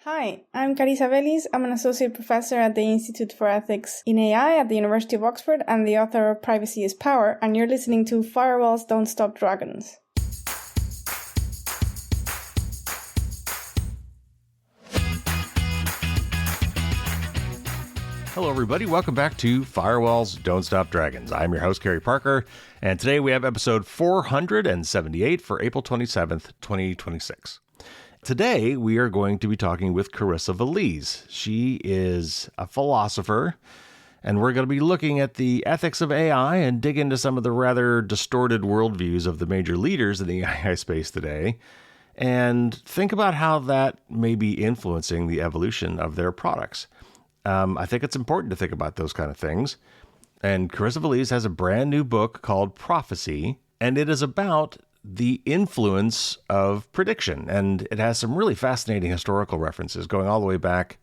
Hi, I'm Carissa Véliz. I'm an associate professor at the Institute for Ethics in AI at the University of Oxford and the author of Privacy is Power, and you're listening to Firewalls Don't Stop Dragons. Hello, everybody. Welcome back to Firewalls Don't Stop Dragons. I'm your host, Kerry Parker, and today we have episode 478 for April 27th, 2026. Today, we are going to be talking with Carissa Véliz. She is a philosopher, and we're going to be looking at the ethics of AI and dig into some of the rather distorted worldviews of the major leaders in the AI space today, and think about how that may be influencing the evolution of their products. I think it's important to think about those kind of things. And Carissa Véliz has a brand new book called Prophecy, and it is about the influence of prediction. And it has some really fascinating historical references going all the way back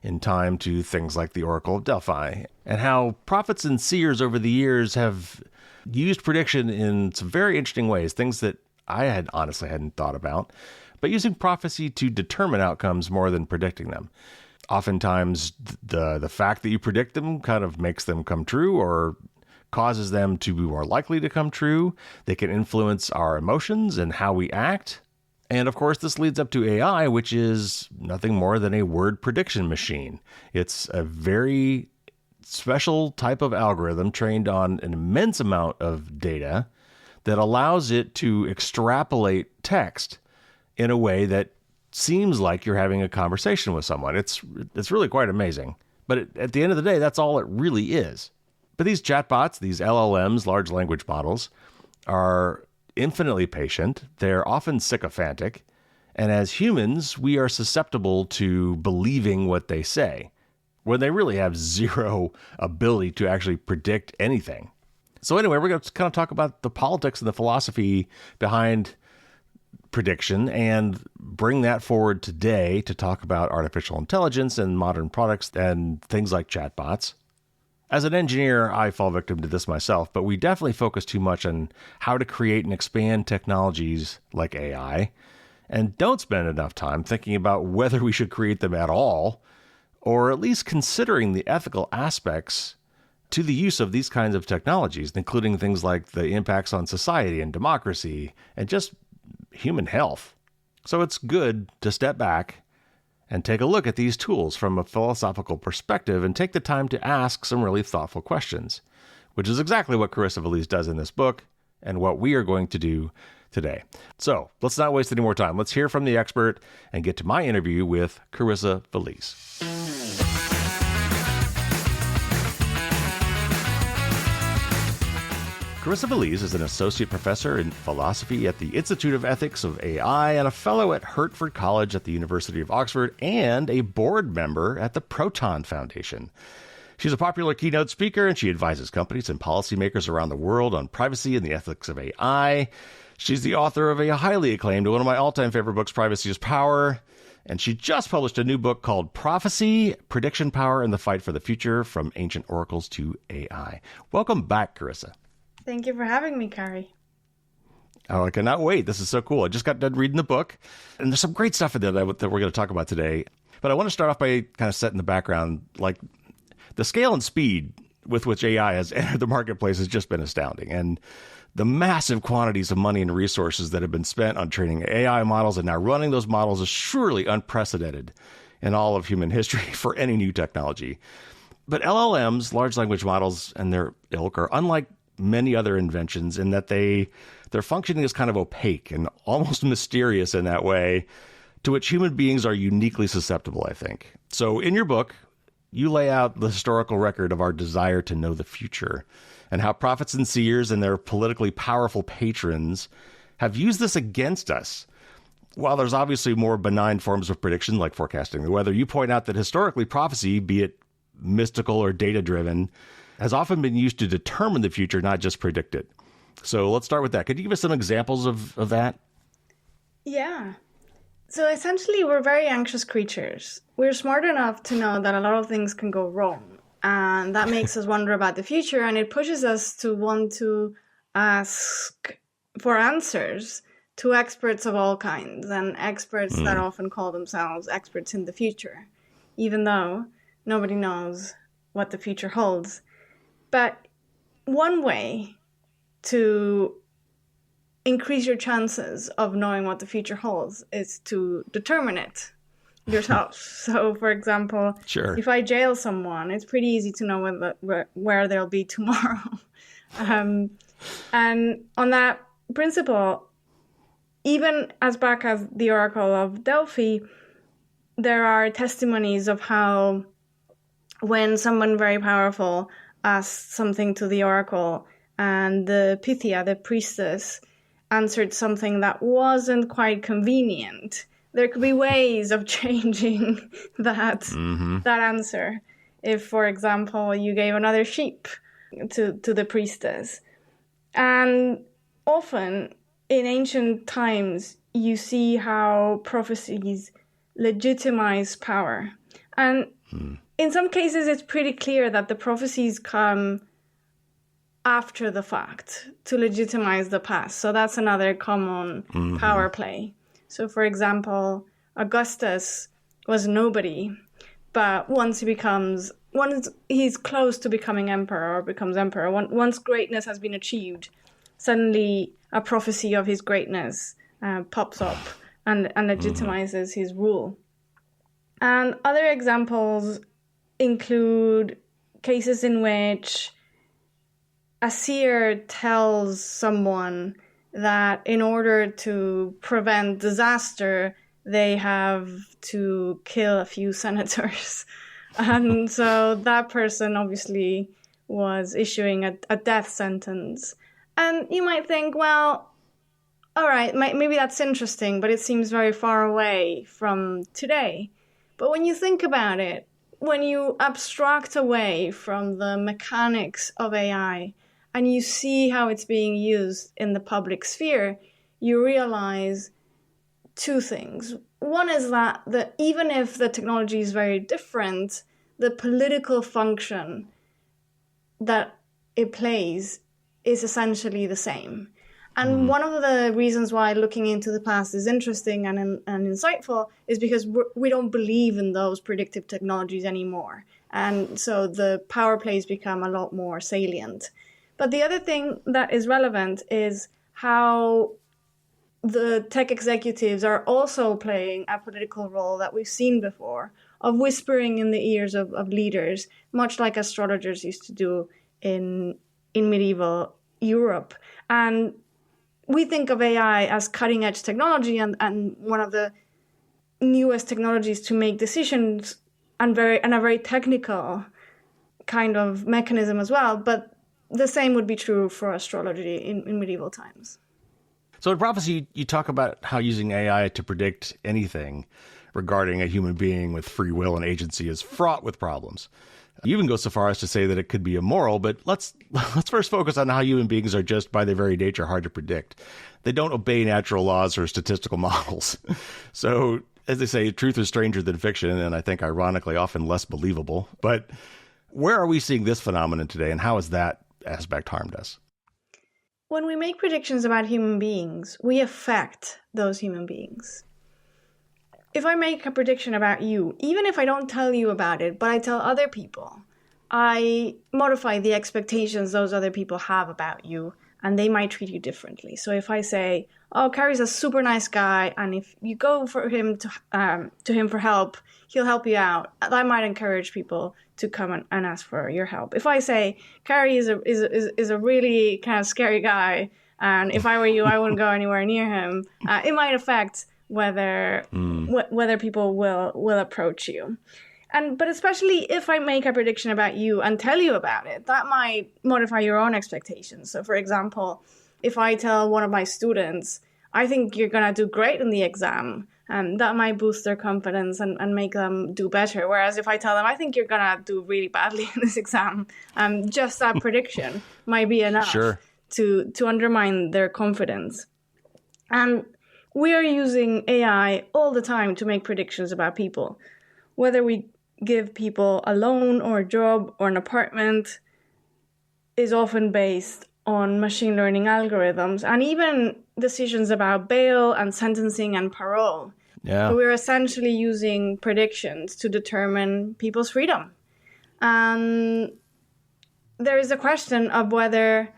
in time to things like the Oracle of Delphi, and how prophets and seers over the years have used prediction in some very interesting ways, things that I honestly hadn't thought about, but using prophecy to determine outcomes more than predicting them. Oftentimes, the fact that you predict them kind of makes them come true or causes them to be more likely to come true. They can influence our emotions and how we act. And of course, this leads up to AI, which is nothing more than a word prediction machine. It's a very special type of algorithm trained on an immense amount of data that allows it to extrapolate text in a way that seems like you're having a conversation with someone. It's really quite amazing. But at the end of the day, that's all it really is. But these chatbots, these LLMs, large language models, are infinitely patient. They're often sycophantic. And as humans, we are susceptible to believing what they say, when they really have zero ability to actually predict anything. So anyway, we're going to kind of talk about the politics and the philosophy behind prediction and bring that forward today to talk about artificial intelligence and modern products and things like chatbots. As an engineer, I fall victim to this myself, but we definitely focus too much on how to create and expand technologies like AI and don't spend enough time thinking about whether we should create them at all, or at least considering the ethical aspects to the use of these kinds of technologies, including things like the impacts on society and democracy and just human health. So it's good to step back and take a look at these tools from a philosophical perspective and take the time to ask some really thoughtful questions, which is exactly what Carissa Véliz does in this book and what we are going to do today. So let's not waste any more time. Let's hear from the expert and get to my interview with Carissa Véliz. Carissa Véliz is an associate professor in philosophy at the Institute of Ethics of AI and a fellow at Hertford College at the University of Oxford and a board member at the Proton Foundation. She's a popular keynote speaker, and she advises companies and policymakers around the world on privacy and the ethics of AI. She's the author of a highly acclaimed, one of my all-time favorite books, Privacy is Power, and she just published a new book called Prophecy, Prediction Power and the Fight for the Future, From Ancient Oracles to AI. Welcome back, Carissa. Thank you for having me, Carrie. Oh, I cannot wait. This is so cool. I just got done reading the book, and there's some great stuff in there that we're going to talk about today. But I want to start off by kind of setting the background. Like, the scale and speed with which AI has entered the marketplace has just been astounding. And the massive quantities of money and resources that have been spent on training AI models and now running those models is surely unprecedented in all of human history for any new technology. But LLMs, large language models, and their ilk are unlike many other inventions in that their functioning is kind of opaque and almost mysterious in that way, to which human beings are uniquely susceptible, I think. So in your book, you lay out the historical record of our desire to know the future and how prophets and seers and their politically powerful patrons have used this against us. While there's obviously more benign forms of prediction like forecasting the weather, you point out that historically prophecy, be it mystical or data-driven, has often been used to determine the future, not just predict it. So let's start with that. Could you give us some examples of that? Yeah. So essentially, we're very anxious creatures. We're smart enough to know that a lot of things can go wrong. And that makes us wonder about the future. And it pushes us to want to ask for answers to experts of all kinds, and experts that often call themselves experts in the future, even though nobody knows what the future holds. But one way to increase your chances of knowing what the future holds is to determine it yourself. So, for example, if I jail someone, it's pretty easy to know where they'll be tomorrow. And on that principle, even as back as the Oracle of Delphi, there are testimonies of how when someone very powerful asked something to the oracle and the Pythia, the priestess, answered something that wasn't quite convenient, there could be ways of changing that answer. If, for example, you gave another sheep to the priestess. And often in ancient times, you see how prophecies legitimize power. And in some cases, it's pretty clear that the prophecies come after the fact to legitimize the past. So that's another common power play. So, for example, Augustus was nobody, but once he's close to becoming emperor or becomes emperor, once greatness has been achieved, suddenly a prophecy of his greatness pops up and legitimizes his rule. And other examples include cases in which a seer tells someone that in order to prevent disaster, they have to kill a few senators. And so that person obviously was issuing a death sentence. And you might think, well, all right, maybe that's interesting, but it seems very far away from today. But when you think about it, when you abstract away from the mechanics of AI and you see how it's being used in the public sphere, you realize two things. One is that even if the technology is very different, the political function that it plays is essentially the same. And one of the reasons why looking into the past is interesting and insightful is because we don't believe in those predictive technologies anymore. And so the power plays become a lot more salient. But the other thing that is relevant is how the tech executives are also playing a political role that we've seen before, of whispering in the ears of leaders, much like astrologers used to do in medieval Europe. And we think of AI as cutting-edge technology and one of the newest technologies to make decisions and a very technical kind of mechanism as well. But the same would be true for astrology in medieval times. So in prophecy, you talk about how using AI to predict anything regarding a human being with free will and agency is fraught with problems. You even go so far as to say that it could be immoral, but let's first focus on how human beings are just by their very nature hard to predict. They don't obey natural laws or statistical models. So, as they say, truth is stranger than fiction, and I think ironically often less believable. But where are we seeing this phenomenon today, and how has that aspect harmed us? When we make predictions about human beings, we affect those human beings. If I make a prediction about you, even if I don't tell you about it, but I tell other people, I modify the expectations those other people have about you, and they might treat you differently. So if I say, oh, Carrie's a super nice guy, and if you go for him to him for help, he'll help you out, that might encourage people to come and ask for your help. If I say, Carrie is a really kind of scary guy, and if I were you, I wouldn't go anywhere near him, it might affect whether people will approach you. But especially if I make a prediction about you and tell you about it, that might modify your own expectations. So for example, if I tell one of my students, I think you're going to do great in the exam, that might boost their confidence and make them do better. Whereas if I tell them, I think you're going to do really badly in this exam, just that prediction might be enough to undermine their confidence. And we are using AI all the time to make predictions about people. Whether we give people a loan or a job or an apartment is often based on machine learning algorithms. And even decisions about bail and sentencing and parole. Yeah. So we're essentially using predictions to determine people's freedom. And there is a question of whether,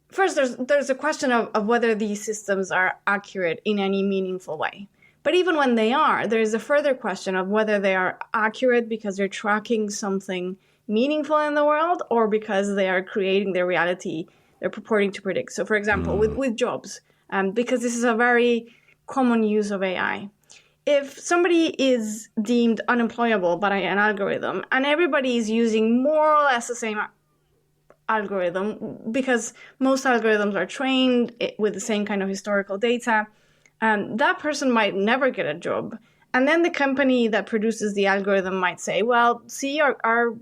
first, there's a question of whether these systems are accurate in any meaningful way. But even when they are, there is a further question of whether they are accurate because they're tracking something meaningful in the world, or because they are creating the reality they're purporting to predict. So, for example, with jobs, because this is a very common use of AI. If somebody is deemed unemployable by an algorithm, and everybody is using more or less the same algorithm, because most algorithms are trained with the same kind of historical data, that person might never get a job. And then the company that produces the algorithm might say, well, see, our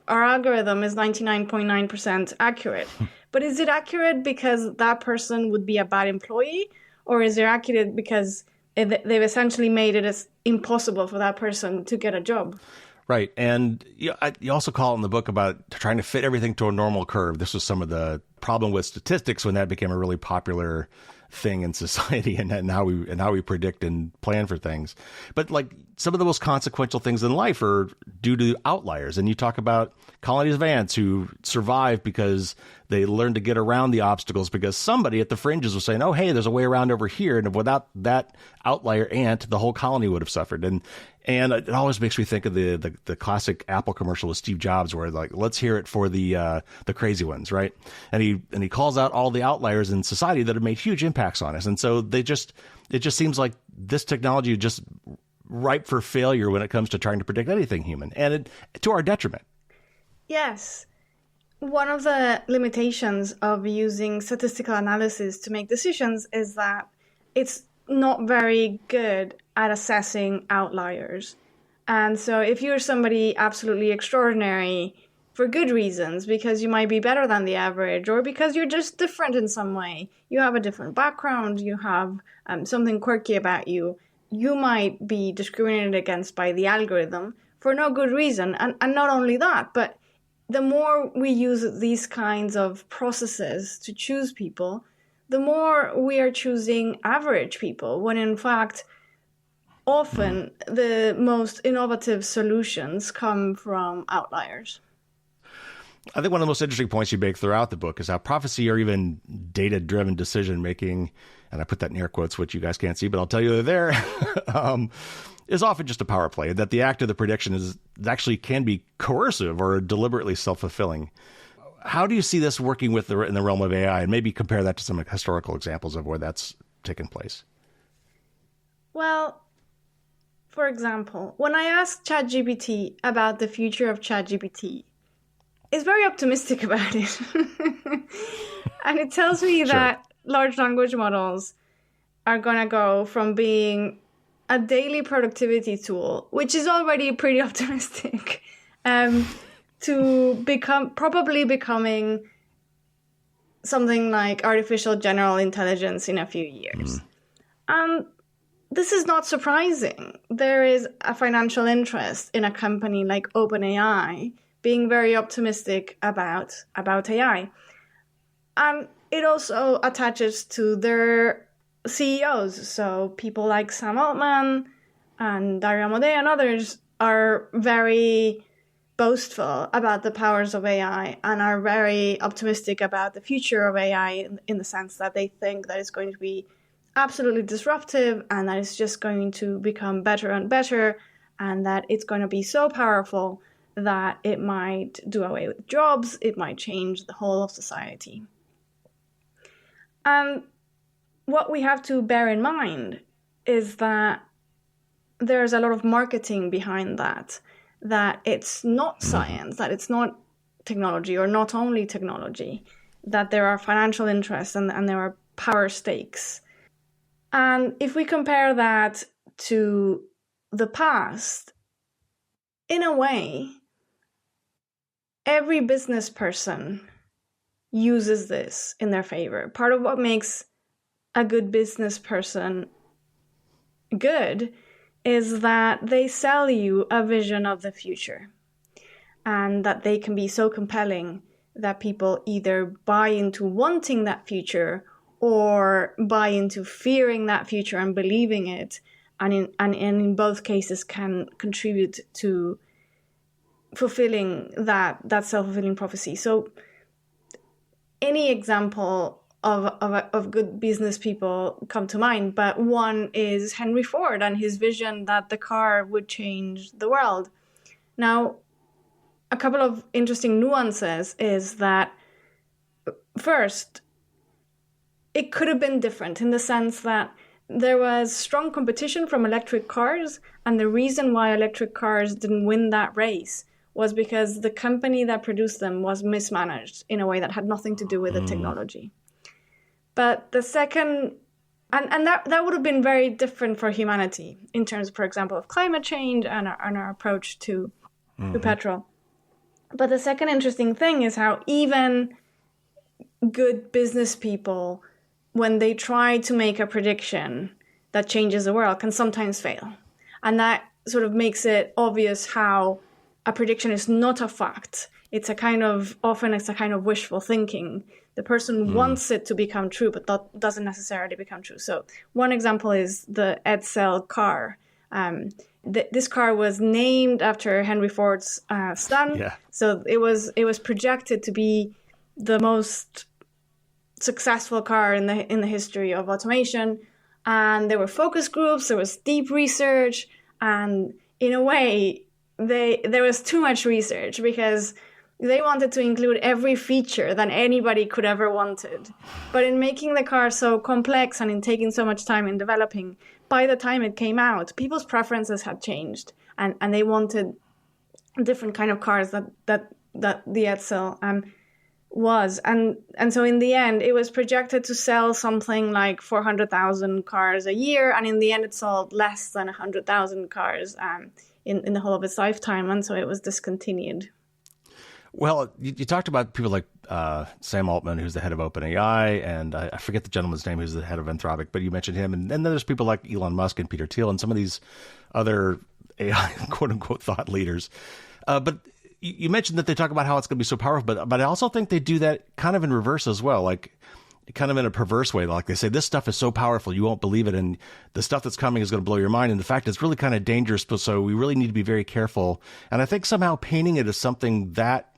algorithm is 99.9% accurate. But is it accurate because that person would be a bad employee? Or is it accurate because they've essentially made it as impossible for that person to get a job? Right. And you also call in the book about trying to fit everything to a normal curve. This was some of the problem with statistics when that became a really popular thing in society, and how we predict and plan for things. But like some of the most consequential things in life are due to outliers. And you talk about colonies of ants who survived because they learned to get around the obstacles because somebody at the fringes was saying, oh, hey, there's a way around over here. And without that outlier ant, the whole colony would have suffered. And it always makes me think of the classic Apple commercial with Steve Jobs, where like, let's hear it for the crazy ones, right? And he calls out all the outliers in society that have made huge impacts on us. And so it just seems like this technology is just ripe for failure when it comes to trying to predict anything human, and to our detriment. Yes. One of the limitations of using statistical analysis to make decisions is that it's not very good at assessing outliers. And so if you're somebody absolutely extraordinary for good reasons, because you might be better than the average, or because you're just different in some way, you have a different background, you have something quirky about you, you might be discriminated against by the algorithm for no good reason. And not only that, but the more we use these kinds of processes to choose people, the more we are choosing average people, when in fact, often the most innovative solutions come from outliers. I think one of the most interesting points you make throughout the book is how prophecy, or even data-driven decision-making, and I put that in air quotes, which you guys can't see, but I'll tell you they're there, is often just a power play, that the act of the prediction actually can be coercive or deliberately self-fulfilling. How do you see this working in the realm of AI, and maybe compare that to some historical examples of where that's taken place? Well, for example, when I asked ChatGPT about the future of ChatGPT, it's very optimistic about it. And it tells me that large language models are going to go from being a daily productivity tool, which is already pretty optimistic, to probably becoming something like artificial general intelligence in a few years. This is not surprising. There is a financial interest in a company like OpenAI being very optimistic about AI. And it also attaches to their CEOs. So people like Sam Altman and Dario Amodei and others are very boastful about the powers of AI and are very optimistic about the future of AI in the sense that they think that it's going to be absolutely disruptive, and that it's just going to become better and better, and that it's going to be so powerful that it might do away with jobs, it might change the whole of society. And what we have to bear in mind is that there's a lot of marketing behind that it's not science, that it's not technology, or not only technology, that there are financial interests and there are power stakes. And if we compare that to the past, in a way, every business person uses this in their favor. Part of what makes a good business person good is that they sell you a vision of the future, and that they can be so compelling that people either buy into wanting that future or buy into fearing that future and believing it, and in both cases can contribute to fulfilling that self-fulfilling prophecy. So any example of good business people come to mind, but one is Henry Ford and his vision that the car would change the world. Now, a couple of interesting nuances is that, first, it could have been different in the sense that there was strong competition from electric cars, and the reason why electric cars didn't win that race was because the company that produced them was mismanaged in a way that had nothing to do with the technology. But the second, and that would have been very different for humanity in terms, for example, of climate change and our approach to petrol. But the second interesting thing is how even good business people, when they try to make a prediction that changes the world, can sometimes fail. And that sort of makes it obvious how a prediction is not a fact. Often it's a kind of wishful thinking. The person wants it to become true, but that doesn't necessarily become true. So one example is the Edsel car. This car was named after Henry Ford's son. Yeah. So it was projected to be the most successful car in the history of automation. And there were focus groups, there was deep research, and in a way, there was too much research because they wanted to include every feature that anybody could ever wanted. But in making the car so complex and in taking so much time in developing, by the time it came out, people's preferences had changed, and they wanted different kind of cars that the Edsel was. And so in the end, it was projected to sell something like 400,000 cars a year, and in the end it sold less than 100,000 cars in the whole of its lifetime, and so it was discontinued. Well, you talked about people like Sam Altman, who's the head of OpenAI, and I forget the gentleman's name who's the head of Anthropic, but you mentioned him. And then there's people like Elon Musk and Peter Thiel and some of these other AI quote-unquote thought leaders. But you mentioned that they talk about how it's going to be so powerful, but I also think they do that kind of in reverse as well, like kind of in a perverse way. Like they say, this stuff is so powerful, you won't believe it, and the stuff that's coming is going to blow your mind. And the fact it's really kind of dangerous, so we really need to be very careful. And I think somehow painting it as something that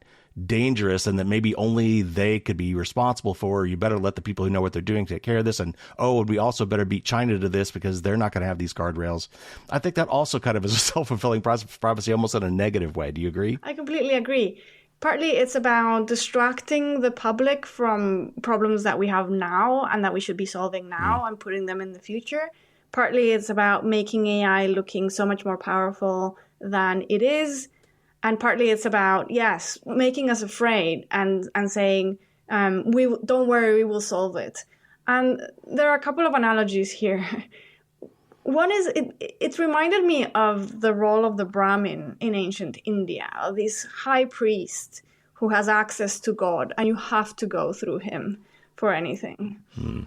dangerous and that maybe only they could be responsible for, you better let the people who know what they're doing take care of this. And we also better beat China to this because they're not going to have these guardrails. I think that also kind of is a self-fulfilling prophecy, almost in a negative way. Do you agree? I completely agree. Partly it's about distracting the public from problems that we have now and that we should be solving now and putting them in the future. Partly it's about making AI looking so much more powerful than it is. And partly it's about, yes, making us afraid and saying, don't worry, we will solve it. And there are a couple of analogies here. One is, it reminded me of the role of the Brahmin in ancient India, this high priest who has access to God, and you have to go through him for anything.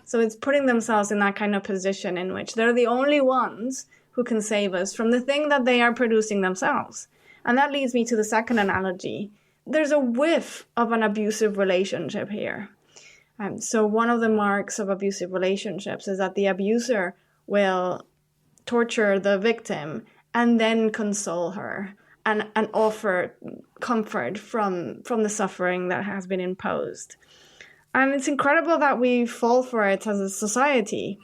So it's putting themselves in that kind of position in which they're the only ones who can save us from the thing that they are producing themselves. And that leads me to the second analogy. There's a whiff of an abusive relationship here. So one of the marks of abusive relationships is that the abuser will torture the victim and then console her and offer comfort from the suffering that has been imposed. And it's incredible that we fall for it as a society,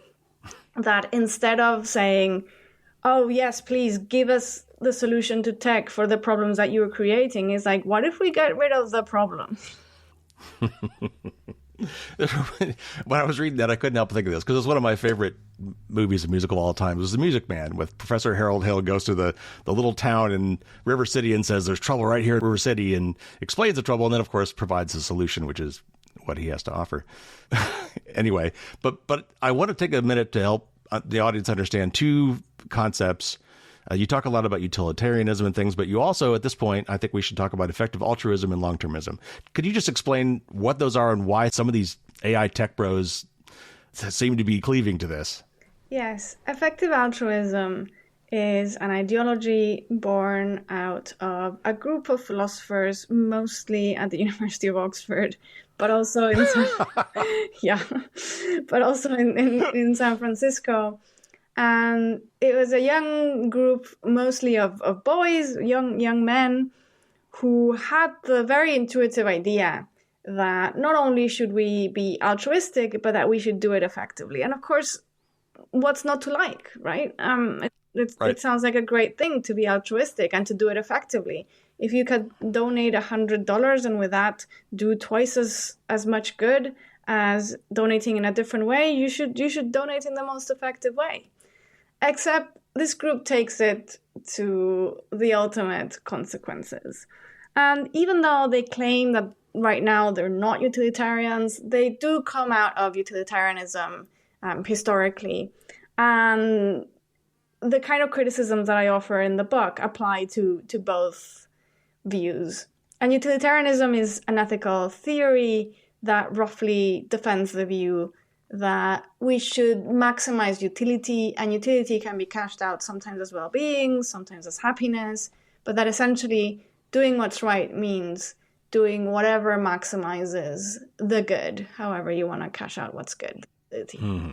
that instead of saying, oh, yes, please give us the solution to tech for the problems that you're creating, is like, what if we get rid of the problem? When I was reading that, I couldn't help but think of this because it's one of my favorite movies and musical of all time. It was The Music Man, with Professor Harold Hill goes to the little town in River City and says there's trouble right here in River City and explains the trouble, and then of course provides a solution, which is what he has to offer. Anyway, but I want to take a minute to help the audience understand two concepts. You talk a lot about utilitarianism and things, but you also, at this point, I think we should talk about effective altruism and long-termism. Could you just explain what those are and why some of these AI tech bros seem to be cleaving to this? Yes. Effective altruism is an ideology born out of a group of philosophers, mostly at the University of Oxford, but also in in San Francisco. And it was a young group, mostly of boys, young men, who had the very intuitive idea that not only should we be altruistic, but that we should do it effectively. And of course, what's not to like, right? It sounds like a great thing to be altruistic and to do it effectively. If you could donate $100 and with that do twice as much good as donating in a different way, you should donate in the most effective way. Except this group takes it to the ultimate consequences. And even though they claim that right now they're not utilitarians, they do come out of utilitarianism historically. And the kind of criticisms that I offer in the book apply to both views. And utilitarianism is an ethical theory that roughly defends the view that we should maximize utility, and utility can be cashed out sometimes as well-being, sometimes as happiness, but that essentially doing what's right means doing whatever maximizes the good, however you want to cash out what's good. Mm-hmm.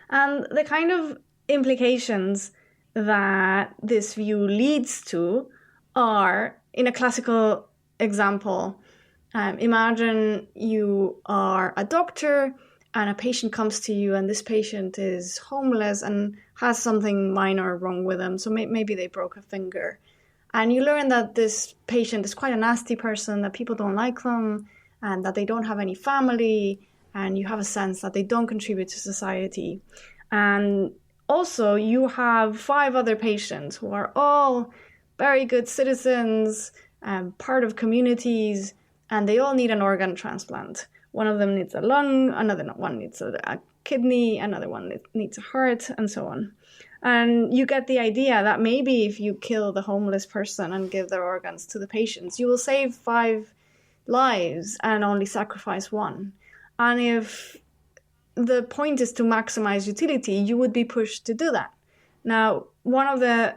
And the kind of implications that this view leads to are, in a classical example, imagine you are a doctor and a patient comes to you, and this patient is homeless and has something minor wrong with them. So maybe they broke a finger. And you learn that this patient is quite a nasty person, that people don't like them, and that they don't have any family, and you have a sense that they don't contribute to society. And also, you have 5 other patients who are all very good citizens, part of communities, and they all need an organ transplant. One of them needs a lung, another one needs a kidney, another one needs a heart, and so on. And you get the idea that maybe if you kill the homeless person and give their organs to the patients, you will save 5 lives and only sacrifice 1. And if the point is to maximize utility, you would be pushed to do that. Now, one of the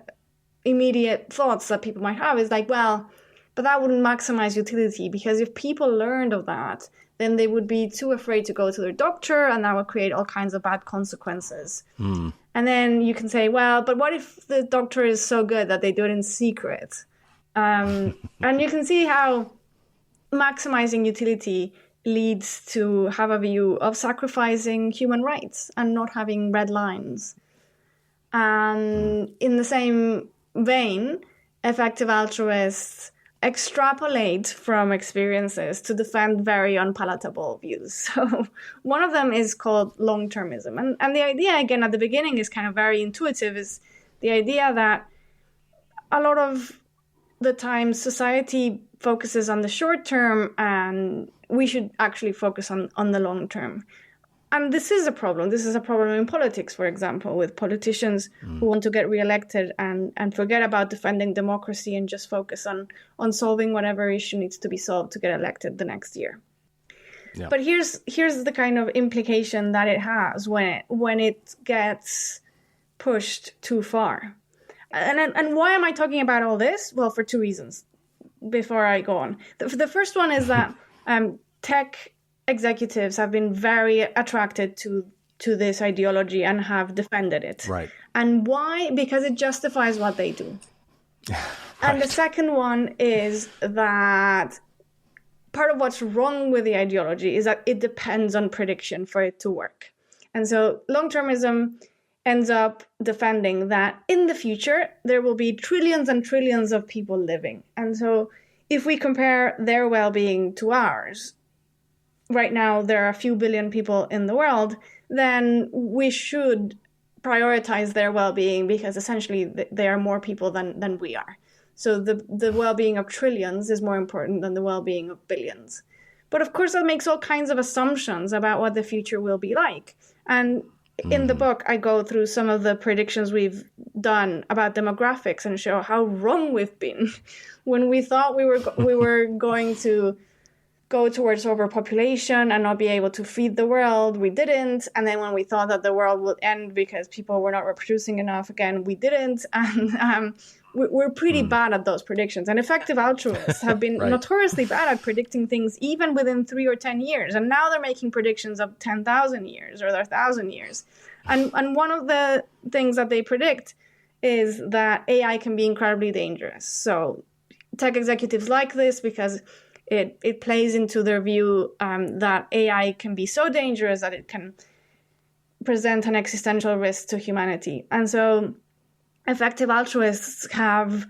immediate thoughts that people might have is like, well, but that wouldn't maximize utility, because if people learned of that, then they would be too afraid to go to their doctor, and that would create all kinds of bad consequences. Mm. And then you can say, well, but what if the doctor is so good that they do it in secret? And you can see how maximizing utility leads to have a view of sacrificing human rights and not having red lines. And in the same vein, effective altruists extrapolate from experiences to defend very unpalatable views. So one of them is called longtermism. And the idea, again, at the beginning is kind of very intuitive, is the idea that a lot of the time society focuses on the short term and we should actually focus on the long term. And this is a problem. This is a problem in politics, for example, with politicians who want to get reelected and forget about defending democracy and just focus on solving whatever issue needs to be solved to get elected the next year. Yeah. But here's the kind of implication that it has when it gets pushed too far. And why am I talking about all this? Well, for 2 reasons before I go on. The first one is that tech executives have been very attracted to this ideology and have defended it. Right. And why? Because it justifies what they do. Right. And the second one is that part of what's wrong with the ideology is that it depends on prediction for it to work. And so long-termism ends up defending that in the future, there will be trillions and trillions of people living. And so if we compare their well-being to ours, right now there are a few billion people in the world, then we should prioritize their well-being because essentially they are more people than we are. So the well-being of trillions is more important than the well-being of billions. But of course, that makes all kinds of assumptions about what the future will be like. And in the book, I go through some of the predictions we've done about demographics and show how wrong we've been when we thought we were going to go towards overpopulation and not be able to feed the world, we didn't. And then when we thought that the world would end because people were not reproducing enough again, we didn't. And we're pretty bad at those predictions. And effective altruists have been notoriously bad at predicting things even within 3 or 10 years. And now they're making predictions of 10,000 years or 1,000 years. And one of the things that they predict is that AI can be incredibly dangerous. So tech executives like this because it plays into their view that AI can be so dangerous that it can present an existential risk to humanity. And so effective altruists have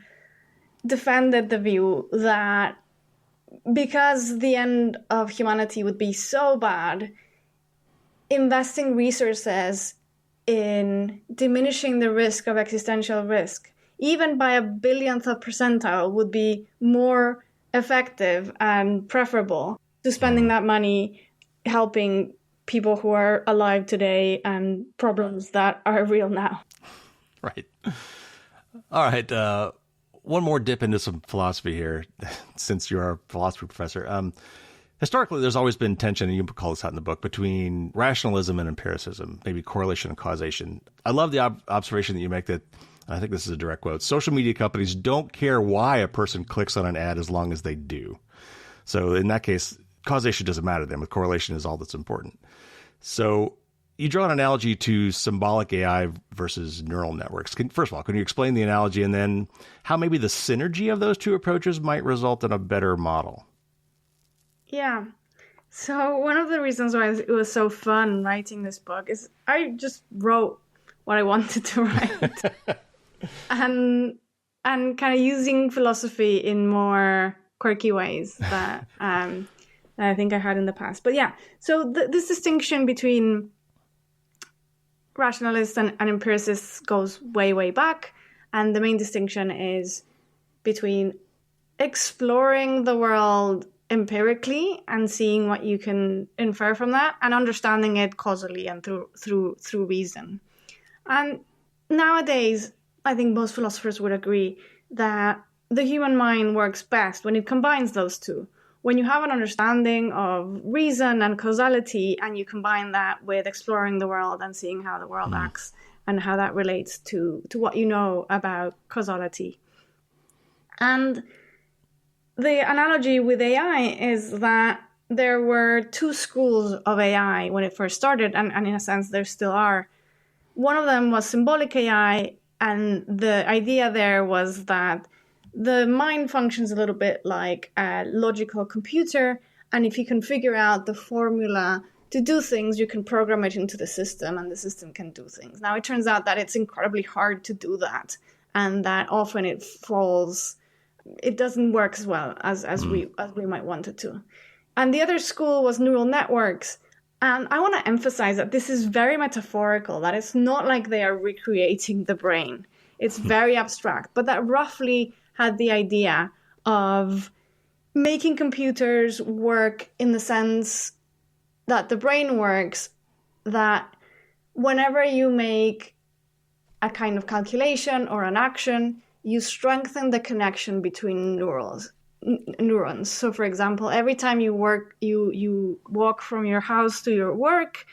defended the view that because the end of humanity would be so bad, investing resources in diminishing the risk of existential risk, even by a billionth of percentile, would be more effective and preferable to spending that money helping people who are alive today and problems that are real now. Right. All right. One more dip into some philosophy here, since you're a philosophy professor. Historically, there's always been tension, and you call this out in the book, between rationalism and empiricism, maybe correlation and causation. I love the observation that you make that, I think this is a direct quote, social media companies don't care why a person clicks on an ad as long as they do. So in that case, causation doesn't matter to them. Correlation is all that's important. So you draw an analogy to symbolic AI versus neural networks. First of all, can you explain the analogy and then how maybe the synergy of those two approaches might result in a better model? Yeah. So one of the reasons why it was so fun writing this book is I just wrote what I wanted to write. and kind of using philosophy in more quirky ways that I think I had in the past. But yeah, so this distinction between rationalists and empiricists goes way, way back. And the main distinction is between exploring the world empirically and seeing what you can infer from that and understanding it causally and through reason. And nowadays, I think most philosophers would agree that the human mind works best when it combines those two. When you have an understanding of reason and causality and you combine that with exploring the world and seeing how the world acts and how that relates to what you know about causality. And the analogy with AI is that there were two schools of AI when it first started, and in a sense there still are. One of them was symbolic AI, and the idea there was that the mind functions a little bit like a logical computer, and if you can figure out the formula to do things, you can program it into the system, and the system can do things. Now, it turns out that it's incredibly hard to do that, and that often it doesn't work as well as we might want it to. And the other school was neural networks. And I want to emphasize that this is very metaphorical, that it's not like they are recreating the brain. It's very abstract, but that roughly had the idea of making computers work in the sense that the brain works, that whenever you make a kind of calculation or an action, you strengthen the connection between neurons. So, for example, every time you walk from your house to your work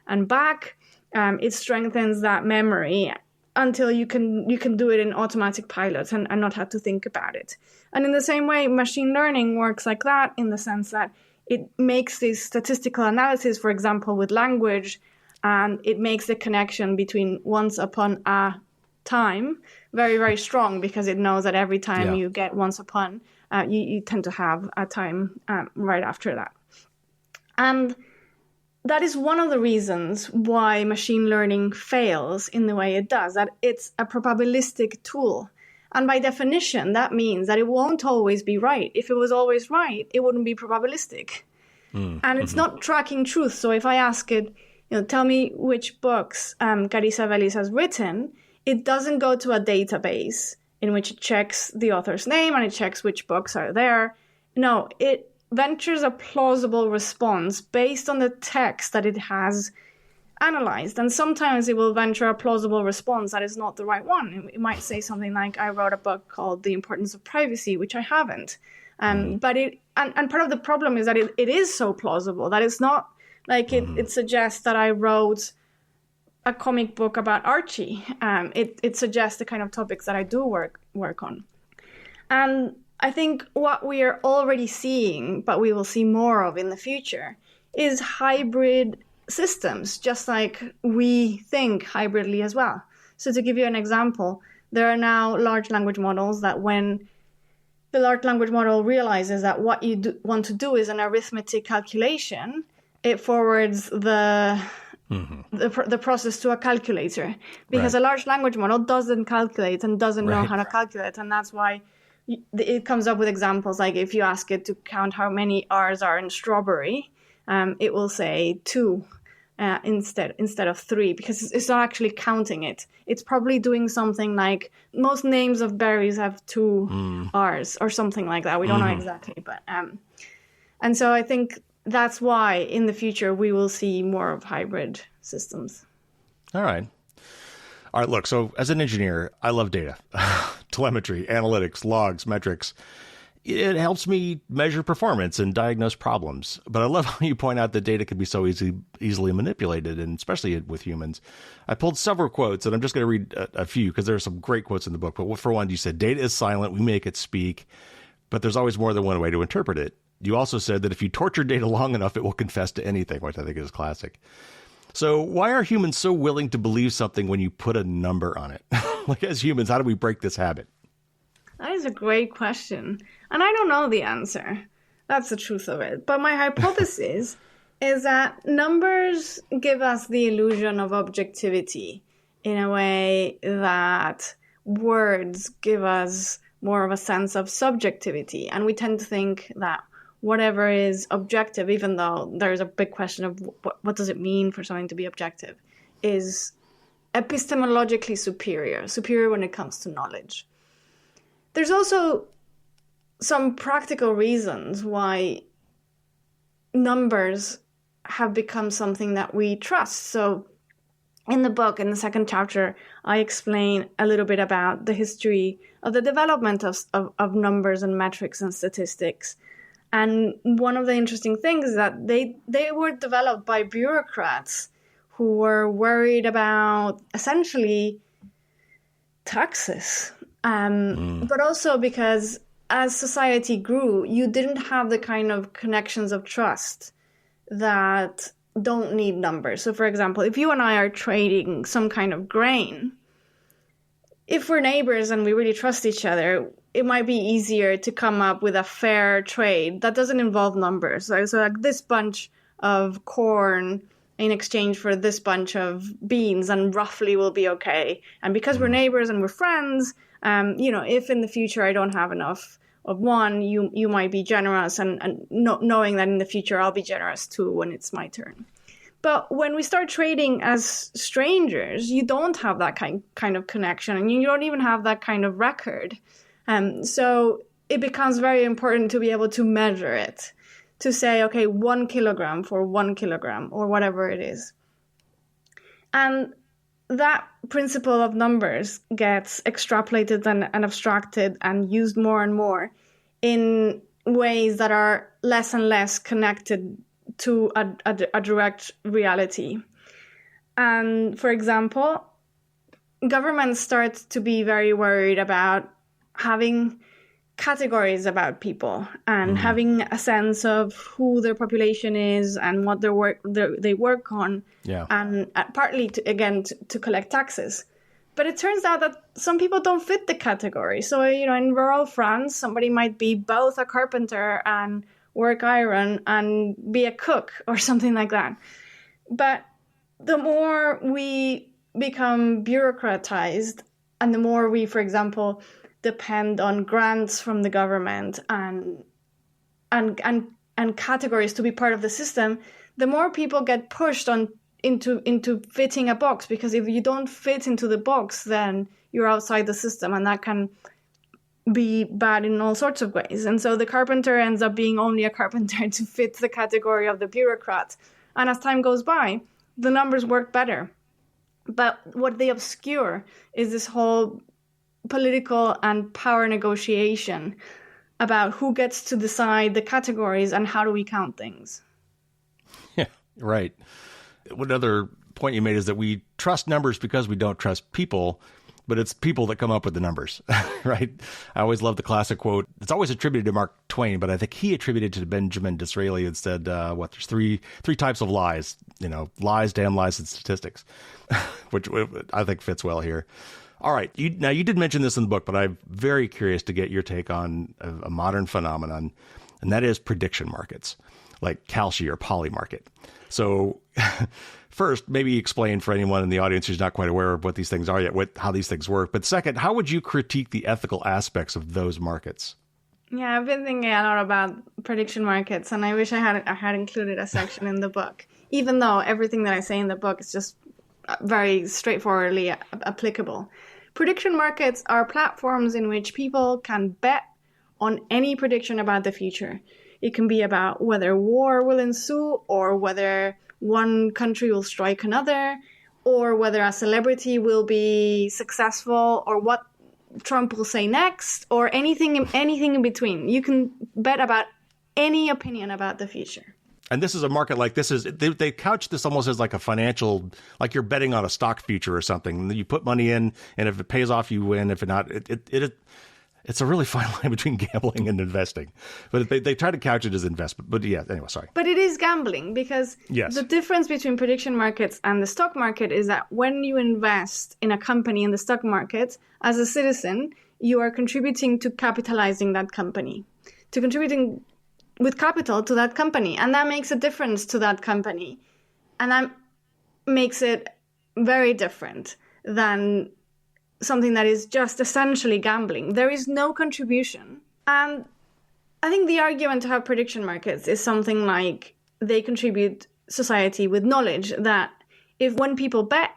and back, it strengthens that memory until you can do it in automatic pilot and not have to think about it. And in the same way, machine learning works like that, in the sense that it makes this statistical analysis, for example, with language, and it makes the connection between once upon a time very, very strong, because it knows that every time you get once upon, you tend to have a time right after that. And that is one of the reasons why machine learning fails in the way it does, that it's a probabilistic tool. And by definition, that means that it won't always be right. If it was always right, it wouldn't be probabilistic. And it's not tracking truth. So if I ask it, tell me which books Carissa Véliz has written, it doesn't go to a database in which it checks the author's name and it checks which books are there. No, it ventures a plausible response based on the text that it has analyzed. And sometimes it will venture a plausible response that is not the right one. It might say something like, I wrote a book called The Importance of Privacy, which I haven't. But and part of the problem is that it is so plausible that it's not like it suggests that I wrote a comic book about Archie. It suggests the kind of topics that I do work on. And I think what we are already seeing, but we will see more of in the future, is hybrid systems, just like we think hybridly as well. So to give you an example, there are now large language models that when the large language model realizes that what you want to do is an arithmetic calculation, it forwards the process to a calculator, because a large language model doesn't calculate and doesn't know how to calculate. And that's why it comes up with examples like if you ask it to count how many R's are in strawberry, it will say 2 instead of 3, because it's not actually counting it. It's probably doing something like most names of berries have 2 R's or something like that. We don't know exactly, but and so I think that's why in the future we will see more of hybrid systems. All right. Look, so as an engineer, I love data, telemetry, analytics, logs, metrics. It helps me measure performance and diagnose problems. But I love how you point out that data can be so easily manipulated, and especially with humans. I pulled several quotes, and I'm just going to read a few because there are some great quotes in the book. But for one, you said, data is silent, we make it speak, but there's always more than one way to interpret it. You also said that if you torture data long enough, it will confess to anything, which I think is classic. So why are humans so willing to believe something when you put a number on it? Like, as humans, how do we break this habit? That is a great question. And I don't know the answer. That's the truth of it. But my hypothesis is that numbers give us the illusion of objectivity in a way that words give us more of a sense of subjectivity. And we tend to think that whatever is objective, even though there's a big question of what does it mean for something to be objective, is epistemologically superior when it comes to knowledge. There's also some practical reasons why numbers have become something that we trust. So in the book, in the second chapter, I explain a little bit about the history of the development of numbers and metrics and statistics. And one of the interesting things is that they were developed by bureaucrats who were worried about essentially taxes. But also because as society grew, you didn't have the kind of connections of trust that don't need numbers. So for example, if you and I are trading some kind of grain, if we're neighbors and we really trust each other, it might be easier to come up with a fair trade that doesn't involve numbers. So like this bunch of corn in exchange for this bunch of beans, and roughly will be okay. And because we're neighbors and we're friends, if in the future I don't have enough of one, you might be generous, and knowing that in the future I'll be generous too when it's my turn. But when we start trading as strangers, you don't have that kind of connection, and you don't even have that kind of record. So it becomes very important to be able to measure it, to say, okay, 1 kilogram for 1 kilogram, or whatever it is. And that principle of numbers gets extrapolated and abstracted and used more and more in ways that are less and less connected to a direct reality. And for example, governments start to be very worried about having categories about people and having a sense of who their population is and what they work on, and partly to collect taxes. But it turns out that some people don't fit the category. So, in rural France, somebody might be both a carpenter and work iron and be a cook or something like that. But the more we become bureaucratized and the more we, for example, depend on grants from the government and categories to be part of the system, the more people get pushed into fitting a box, because if you don't fit into the box, then you're outside the system, and that can be bad in all sorts of ways. And so the carpenter ends up being only a carpenter to fit the category of the bureaucrat. And as time goes by, the numbers work better. But what they obscure is this whole political and power negotiation about who gets to decide the categories and how do we count things. Yeah, right. One other point you made is that we trust numbers because we don't trust people, but it's people that come up with the numbers, right? I always love the classic quote. It's always attributed to Mark Twain, but I think he attributed it to Benjamin Disraeli and said, there's three types of lies, lies, damn lies, and statistics, which I think fits well here. All right. Now, you did mention this in the book, but I'm very curious to get your take on a modern phenomenon, and that is prediction markets, like Kalshi or Poly market. So first, maybe explain for anyone in the audience who's not quite aware of what these things are yet, how these things work. But second, how would you critique the ethical aspects of those markets? Yeah, I've been thinking a lot about prediction markets, and I wish I had included a section in the book, even though everything that I say in the book is just very straightforwardly applicable. Prediction markets are platforms in which people can bet on any prediction about the future. It can be about whether war will ensue, or whether one country will strike another, or whether a celebrity will be successful, or what Trump will say next, or anything in between. You can bet about any opinion about the future. And this is a market like this is, they couch this almost as like a financial, like you're betting on a stock future or something. You put money in, and if it pays off, you win. If it not, it's a really fine line between gambling and investing. But they try to couch it as investment. But yeah, anyway, sorry. But it is gambling because the difference between prediction markets and the stock market is that when you invest in a company in the stock market, as a citizen, you are contributing to capitalizing that company, to contributing with capital to that company. And that makes a difference to that company. And that makes it very different than something that is just essentially gambling. There is no contribution. And I think the argument to have prediction markets is something like they contribute society with knowledge, that when people bet,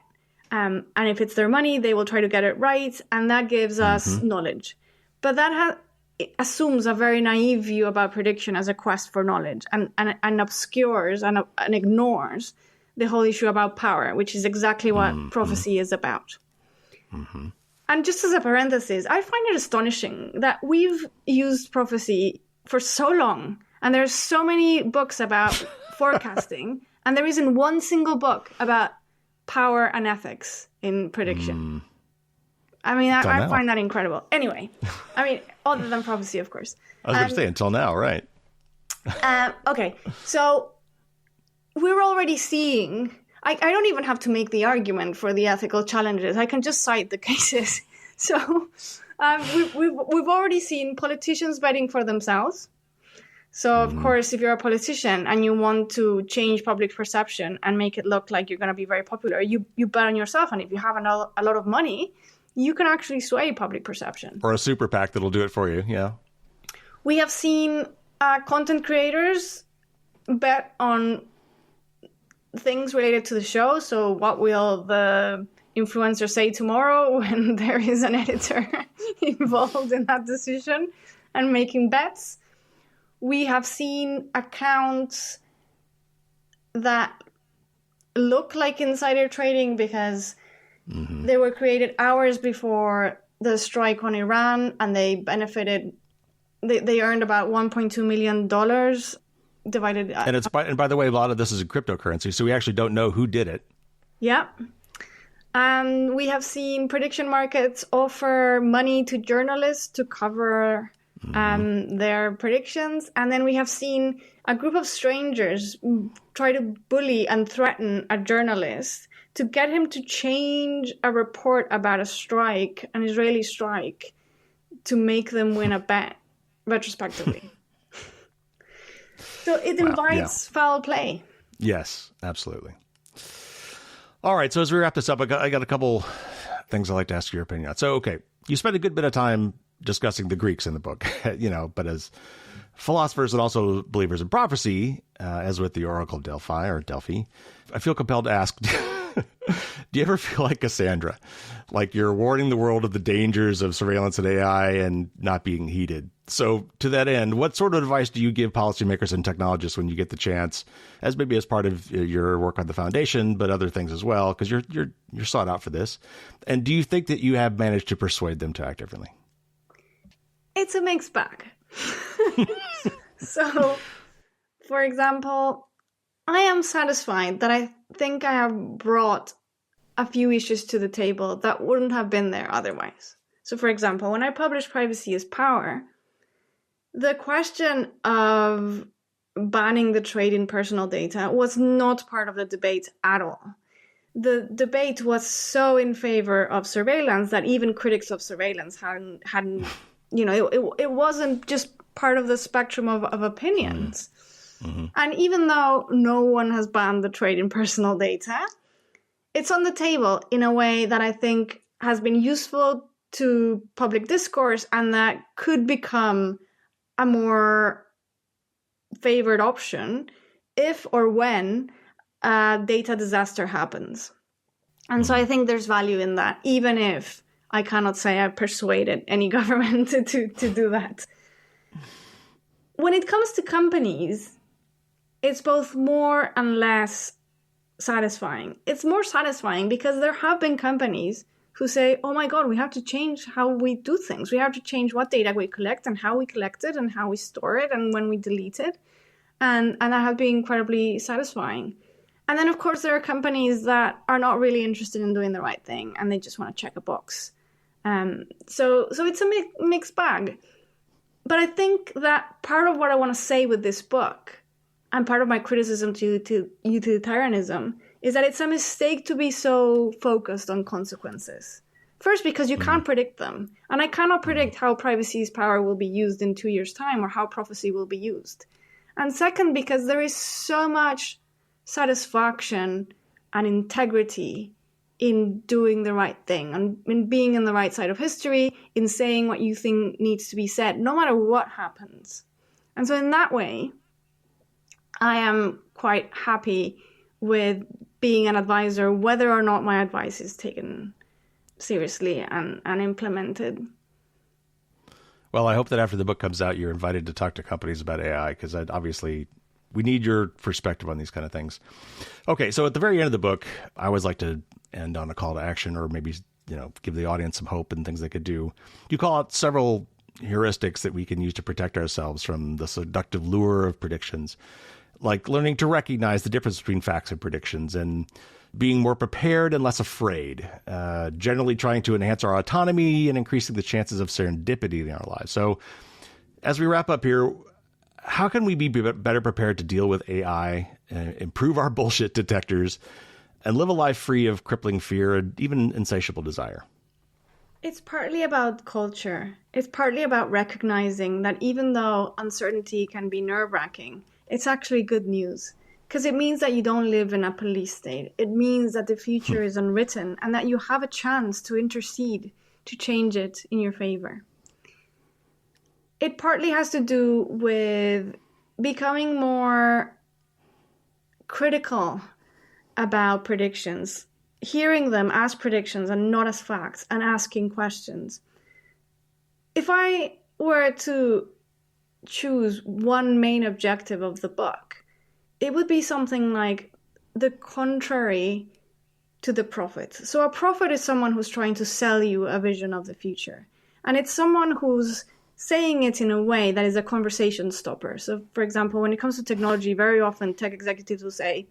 and if it's their money, they will try to get it right, and that gives us knowledge. But that it assumes a very naive view about prediction as a quest for knowledge, and obscures and ignores the whole issue about power, which is exactly what prophecy is about. Mm-hmm. And just as a parenthesis, I find it astonishing that we've used prophecy for so long, and there's so many books about forecasting, and there isn't one single book about power and ethics in prediction. I mean, I find that incredible. Anyway, I mean, other than prophecy, of course. I was going to say until now, right? Okay, so we're already seeing... I don't even have to make the argument for the ethical challenges. I can just cite the cases. So we've already seen politicians betting for themselves. So, of course, if you're a politician and you want to change public perception and make it look like you're going to be very popular, you bet on yourself. And if you have a lot of money, you can actually sway public perception. Or a super PAC that'll do it for you, yeah. We have seen content creators bet on things related to the show. So what will the influencer say tomorrow when there is an editor involved in that decision and making bets? We have seen accounts that look like insider trading because they were created hours before the strike on Iran, and they benefited. They earned about $1.2 million divided. And by the way, a lot of this is in cryptocurrency, so we actually don't know who did it. Yeah. And we have seen prediction markets offer money to journalists to cover their predictions. And then we have seen a group of strangers try to bully and threaten a journalist to get him to change a report about a strike, an Israeli strike, to make them win a bet retrospectively. So it invites foul play. Yes, absolutely. All right. So as we wrap this up, I got a couple things I'd like to ask your opinion on. So, okay, you spent a good bit of time discussing the Greeks in the book, but as philosophers and also believers in prophecy, as with the Oracle of Delphi, I feel compelled to ask, do you ever feel like Cassandra? Like you're warning the world of the dangers of surveillance and AI and not being heeded. So to that end, what sort of advice do you give policymakers and technologists when you get the chance, as maybe as part of your work on the foundation, but other things as well, because you're sought out for this? And do you think that you have managed to persuade them to act differently? It's a mixed bag. So, for example, I am satisfied that I think I have brought a few issues to the table that wouldn't have been there otherwise. So, for example, when I published Privacy is Power, the question of banning the trade in personal data was not part of the debate at all. The debate was so in favor of surveillance that even critics of surveillance hadn't it wasn't just part of the spectrum of opinions. Mm-hmm. And even though no one has banned the trade in personal data, it's on the table in a way that I think has been useful to public discourse and that could become a more favored option if or when a data disaster happens. And so I think there's value in that, even if I cannot say I persuaded any government to do that. When it comes to companies, it's both more and less satisfying. It's more satisfying because there have been companies who say, oh my God, we have to change how we do things. We have to change what data we collect and how we collect it and how we store it and when we delete it. And that has been incredibly satisfying. And then, of course, there are companies that are not really interested in doing the right thing and they just want to check a box. So it's a mixed bag. But I think that part of what I want to say with this book and part of my criticism to utilitarianism is that it's a mistake to be so focused on consequences. First, because you can't predict them. And I cannot predict how privacy's power will be used in 2 years' time or how prophecy will be used. And second, because there is so much satisfaction and integrity in doing the right thing and in being in the right side of history, in saying what you think needs to be said, no matter what happens. And so in that way, I am quite happy with being an advisor, whether or not my advice is taken seriously and implemented. Well, I hope that after the book comes out, you're invited to talk to companies about AI, because obviously we need your perspective on these kind of things. Okay, so at the very end of the book, I always like to end on a call to action, or maybe give the audience some hope and things they could do. You call out several heuristics that we can use to protect ourselves from the seductive lure of predictions, like learning to recognize the difference between facts and predictions, and being more prepared and less afraid, generally trying to enhance our autonomy and increasing the chances of serendipity in our lives. So as we wrap up here, how can we be better prepared to deal with AI, improve our bullshit detectors, and live a life free of crippling fear and even insatiable desire? It's partly about culture. It's partly about recognizing that even though uncertainty can be nerve-wracking, it's actually good news. Because it means that you don't live in a police state. It means that the future is unwritten and that you have a chance to intercede, to change it in your favor. It partly has to do with becoming more critical about predictions, hearing them as predictions and not as facts, and asking questions. If I were to choose one main objective of the book, it would be something like the contrary to the prophet. So a prophet is someone who's trying to sell you a vision of the future. And it's someone who's saying it in a way that is a conversation stopper. So, for example, when it comes to technology, very often tech executives will say,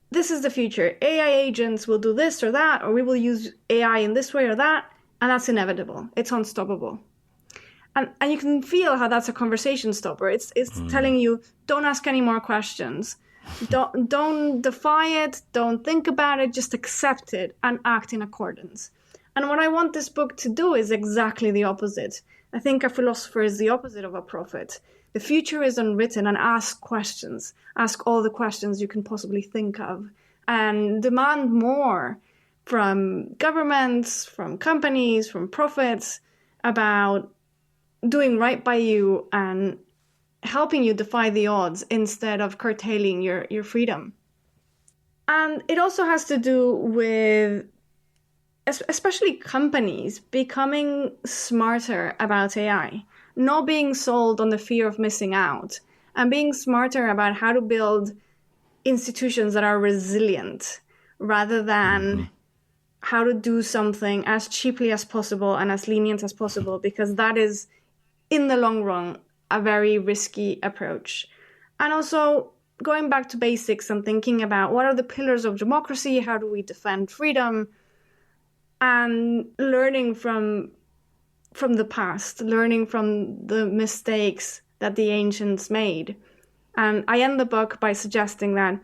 this is the future. AI agents will do this or that, or we will use AI in this way or that, and that's inevitable. It's unstoppable. And you can feel how that's a conversation stopper. It's telling you, don't ask any more questions. Don't defy it. Don't think about it. Just accept it and act in accordance. And what I want this book to do is exactly the opposite. I think a philosopher is the opposite of a prophet. The future is unwritten, and ask questions. Ask all the questions you can possibly think of, and demand more from governments, from companies, from prophets about doing right by you and helping you defy the odds instead of curtailing your freedom. And it also has to do with especially companies becoming smarter about AI, not being sold on the fear of missing out, and being smarter about how to build institutions that are resilient rather than how to do something as cheaply as possible and as lenient as possible, because that is, in the long run, a very risky approach. And also going back to basics and thinking about what are the pillars of democracy, how do we defend freedom, and learning from the past, learning from the mistakes that the ancients made. And I end the book by suggesting that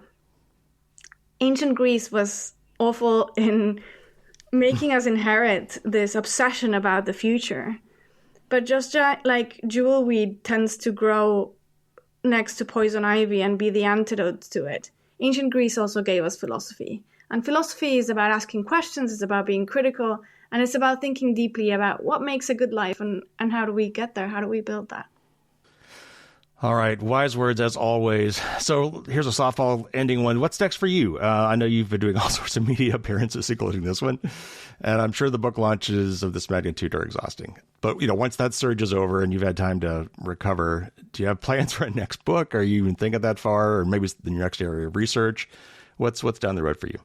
ancient Greece was awful in making us inherit this obsession about the future. But just like jewelweed tends to grow next to poison ivy and be the antidote to it, ancient Greece also gave us philosophy. And philosophy is about asking questions, it's about being critical, and it's about thinking deeply about what makes a good life and how do we get there, how do we build that. All right, wise words as always. So here's a softball ending one. What's next for you? I know you've been doing all sorts of media appearances, including this one, and I'm sure the book launches of this magnitude are exhausting. But once that surge is over and you've had time to recover, do you have plans for a next book? Are you even thinking that far, or maybe in your next area of research? What's down the road for you?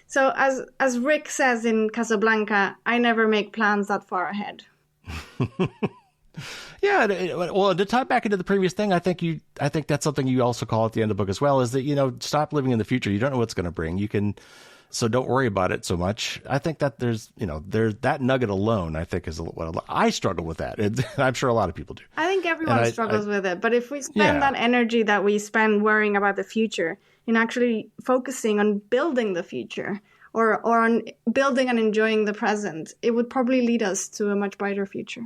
So as Rick says in Casablanca, I never make plans that far ahead. Yeah, well, to tie back into the previous thing, I think that's something you also call at the end of the book as well, is that, stop living in the future. You don't know what's going to bring. So don't worry about it so much. I think that there's that nugget alone, I think, is what I struggle with that. I'm sure a lot of people do. I think everyone struggles with it. But if we spend that energy that we spend worrying about the future in actually focusing on building the future or on building and enjoying the present, it would probably lead us to a much brighter future.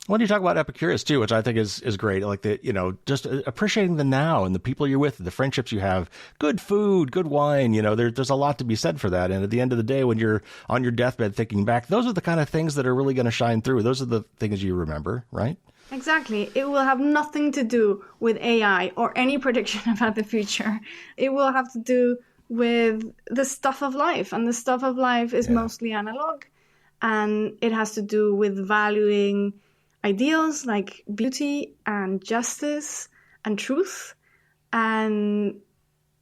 When you talk about Epicurus too, which I think is great, like just appreciating the now and the people you're with, the friendships you have, good food, good wine, there's a lot to be said for that. And at the end of the day, when you're on your deathbed thinking back, those are the kind of things that are really going to shine through. Those are the things you remember, right? Exactly. It will have nothing to do with AI or any prediction about the future. It will have to do with the stuff of life. And the stuff of life is mostly analog. And it has to do with valuing ideals like beauty and justice and truth, and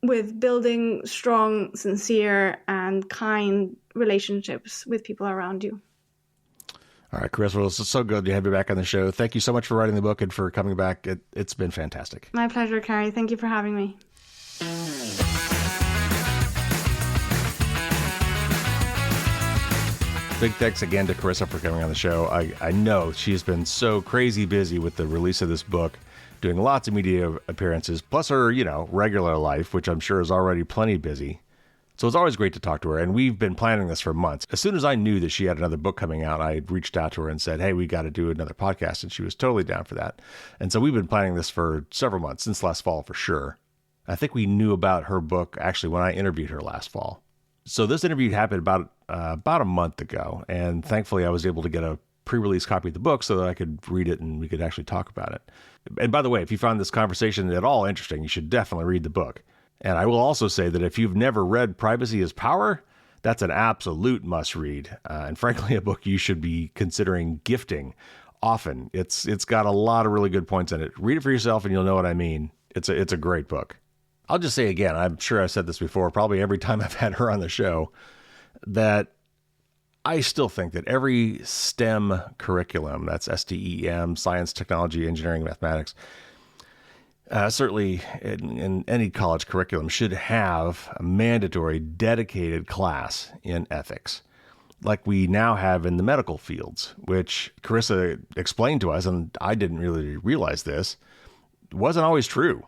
with building strong, sincere, and kind relationships with people around you. All right, Carissa, well, it's so good to have you back on the show. Thank you so much for writing the book and for coming back. It's been fantastic. My pleasure, Carrie. Thank you for having me. Big thanks again to Carissa for coming on the show. I know she's been so crazy busy with the release of this book, doing lots of media appearances, plus her, regular life, which I'm sure is already plenty busy. So it's always great to talk to her, and we've been planning this for months. As soon as I knew that she had another book coming out, I reached out to her and said, hey, we got to do another podcast, and she was totally down for that. And so we've been planning this for several months, since last fall for sure. I think we knew about her book actually when I interviewed her last fall. So this interview happened about a month ago, and thankfully I was able to get a pre-release copy of the book so that I could read it and we could actually talk about it. And by the way, if you found this conversation at all interesting, you should definitely read the book. And I will also say that if you've never read Privacy is Power, that's an absolute must-read, and frankly, a book you should be considering gifting often. It's got a lot of really good points in it. Read it for yourself and you'll know what I mean. It's a great book. I'll just say again, I'm sure I've said this before, probably every time I've had her on the show, that I still think that every STEM curriculum, that's STEM, science, technology, engineering, mathematics, certainly in any college curriculum, should have a mandatory dedicated class in ethics, like we now have in the medical fields, which Carissa explained to us, and I didn't really realize this, wasn't always true.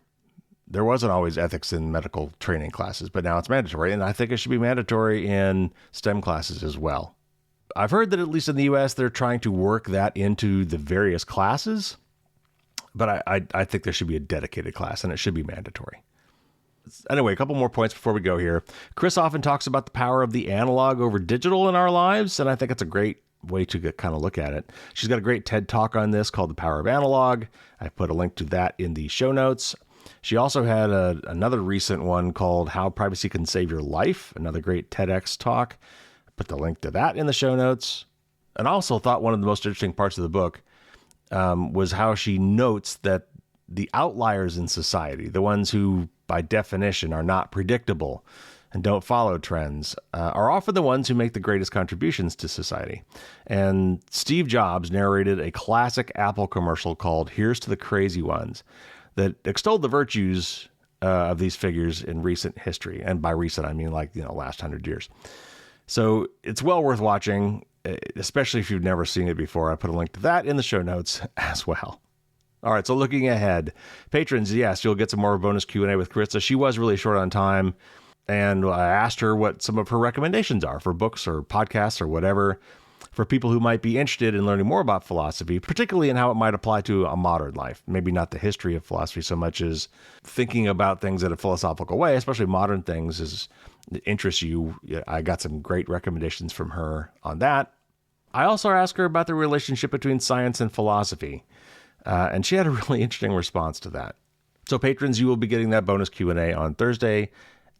There wasn't always ethics in medical training classes, but now it's mandatory, and I think it should be mandatory in STEM classes as well. I've heard that at least in the US, they're trying to work that into the various classes, but I think there should be a dedicated class, and it should be mandatory. Anyway, a couple more points before we go here. Chris often talks about the power of the analog over digital in our lives, and I think it's a great way to kind of look at it. She's got a great TED Talk on this called The Power of Analog. I put a link to that in the show notes. She also had another recent one called How Privacy Can Save Your Life, another great TEDx talk. I put the link to that in the show notes. And I also thought one of the most interesting parts of the book was how she notes that the outliers in society, the ones who by definition are not predictable, and don't follow trends are often the ones who make the greatest contributions to society. And Steve Jobs narrated a classic Apple commercial called Here's to the Crazy Ones that extolled the virtues of these figures in recent history. And by recent, I mean last 100 years. So it's well worth watching, especially if you've never seen it before. I put a link to that in the show notes as well. All right, so looking ahead, patrons, yes, you'll get some more bonus Q&A with Carissa. She was really short on time, and I asked her what some of her recommendations are for books or podcasts or whatever for people who might be interested in learning more about philosophy, particularly in how it might apply to a modern life. Maybe not the history of philosophy so much as thinking about things in a philosophical way, especially modern things as it interests you. I got some great recommendations from her on that. I also asked her about the relationship between science and philosophy. And she had a really interesting response to that. So patrons, you will be getting that bonus Q&A on Thursday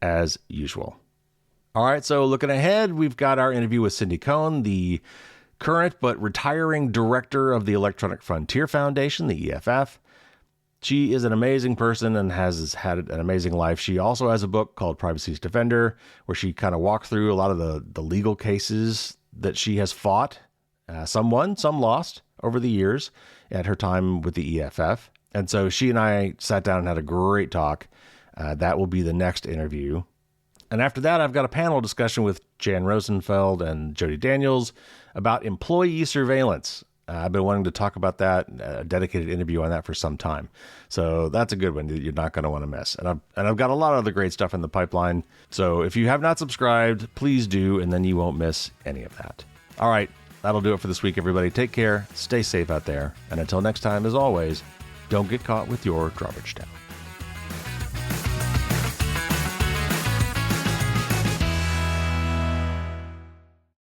as usual. All right, so looking ahead, we've got our interview with Cindy Cohn, the current but retiring director of the Electronic Frontier Foundation, the EFF. She is an amazing person and has had an amazing life. She also has a book called Privacy's Defender, where she kind of walked through a lot of the legal cases that she has fought. Some won, some lost over the years at her time with the EFF. And so she and I sat down and had a great talk. That will be the next interview. And after that, I've got a panel discussion with Jan Rosenfeld and Jody Daniels about employee surveillance. I've been wanting to talk about that, a dedicated interview on that for some time. So that's a good one that you're not going to want to miss. And I've got a lot of other great stuff in the pipeline. So if you have not subscribed, please do, and then you won't miss any of that. All right. That'll do it for this week, everybody. Take care, stay safe out there, and until next time, as always, don't get caught with your garbage down.